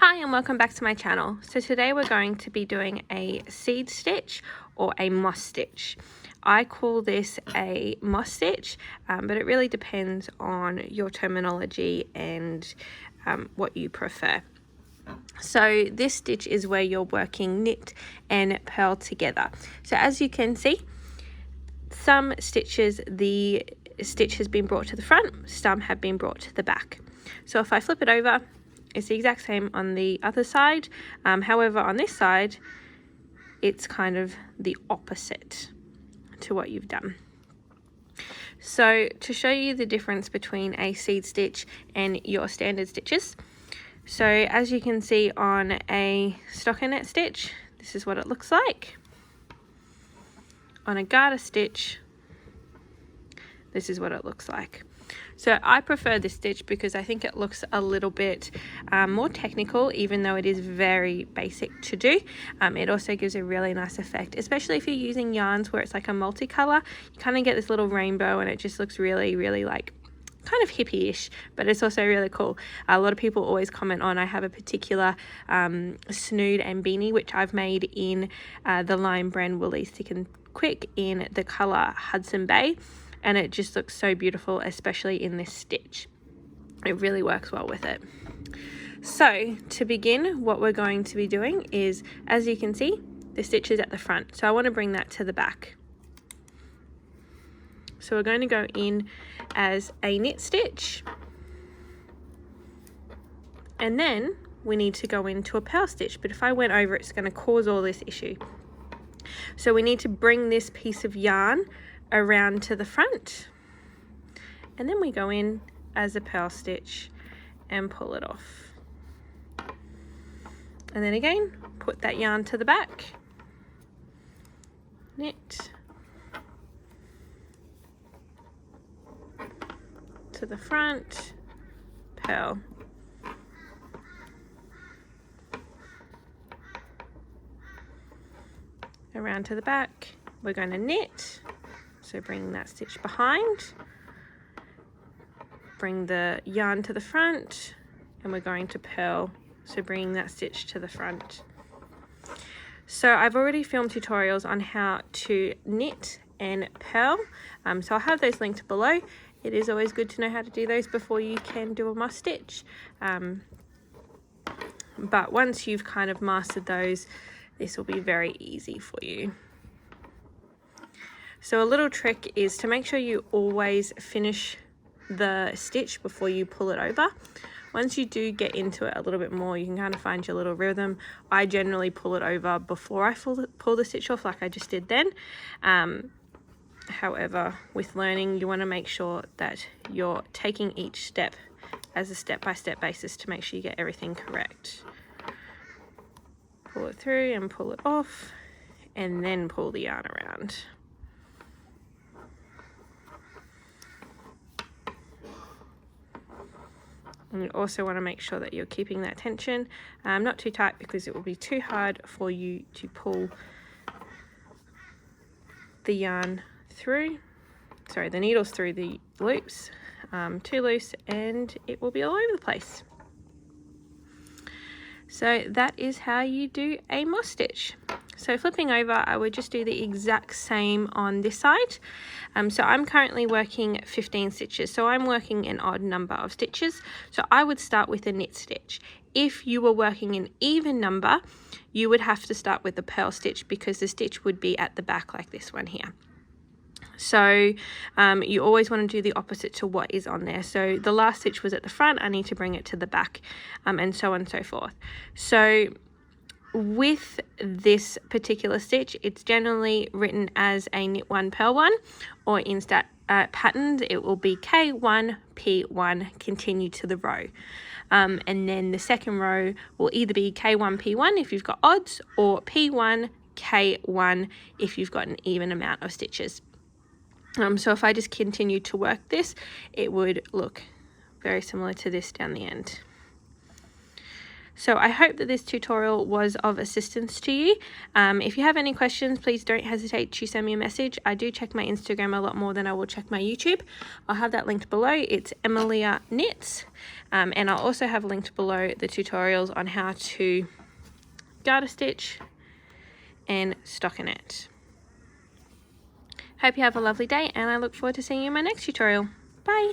Hi and welcome back to my channel. So today we're going to be doing a seed stitch or a moss stitch. I call this a moss stitch, but it really depends on your terminology and what you prefer. So this stitch is where you're working knit and purl together. So as you can see, some stitches the stitch has been brought to the front, some have been brought to the back. So if I flip it over, it's the exact same on the other side. However, on this side, it's kind of the opposite to what you've done. So to show you the difference between a seed stitch and your standard stitches, so as you can see on a stockinette stitch, this is what it looks like. On a garter stitch, this is what it looks like. So I prefer this stitch because I think it looks a little bit more technical, even though it is very basic to do. It also gives a really nice effect, especially if you're using yarns where it's like a multicolor. You kind of get this little rainbow and it just looks really, really like kind of hippie-ish, but it's also really cool. A lot of people always comment on, I have a particular snood and beanie which I've made in the Lime brand Woolies Thick and Quick in the color Hudson Bay, and it just looks so beautiful, especially in this stitch. It really works well with it. So to begin, what we're going to be doing is, as you can see, the stitch is at the front, so I want to bring that to the back. So we're going to go in as a knit stitch, and then we need to go into a purl stitch, but if I went over, it's going to cause all this issue. So we need to bring this piece of yarn around to the front, and then we go in as a purl stitch and pull it off, and then again put that yarn to the back, knit to the front, purl, around to the back. We're going to knit, so bring that stitch behind, bring the yarn to the front, and we're going to purl, so bringing that stitch to the front. So I've already filmed tutorials on how to knit and purl, so I'll have those linked below. It is always good to know how to do those before you can do a moss stitch, but once you've kind of mastered those, this will be very easy for you. So a little trick is to make sure you always finish the stitch before you pull it over. Once you do get into it a little bit more, you can kind of find your little rhythm. I generally pull it over before I pull the stitch off, like I just did then. However, with learning, you want to make sure that you're taking each step as a step-by-step basis to make sure you get everything correct. Pull it through and pull it off, and then pull the yarn around. And you also want to make sure that you're keeping that tension, not too tight, because it will be too hard for you to pull the yarn through, the needles through the loops, too loose, and it will be all over the place. So that is how you do a moss stitch. So flipping over, I would just do the exact same on this side. So I'm currently working 15 stitches, so I'm working an odd number of stitches. So I would start with a knit stitch. If you were working an even number, you would have to start with a purl stitch, because the stitch would be at the back like this one here. So you always want to do the opposite to what is on there. So the last stitch was at the front, I need to bring it to the back, and so on and so forth. So with this particular stitch, it's generally written as a knit 1 purl 1, or in patterns it will be K1 P1 continue to the row, and then the second row will either be K1 P1 if you've got odds, or P1 K1 if you've got an even amount of stitches. So if I just continue to work this, it would look very similar to this down the end. So I hope that this tutorial was of assistance to you. If you have any questions, please don't hesitate to send me a message. I do check my Instagram a lot more than I will check my YouTube. I'll have that linked below. It's EMILYA KNITS. And I'll also have linked below the tutorials on how to garter stitch and stockinette. Hope you have a lovely day, and I look forward to seeing you in my next tutorial. Bye!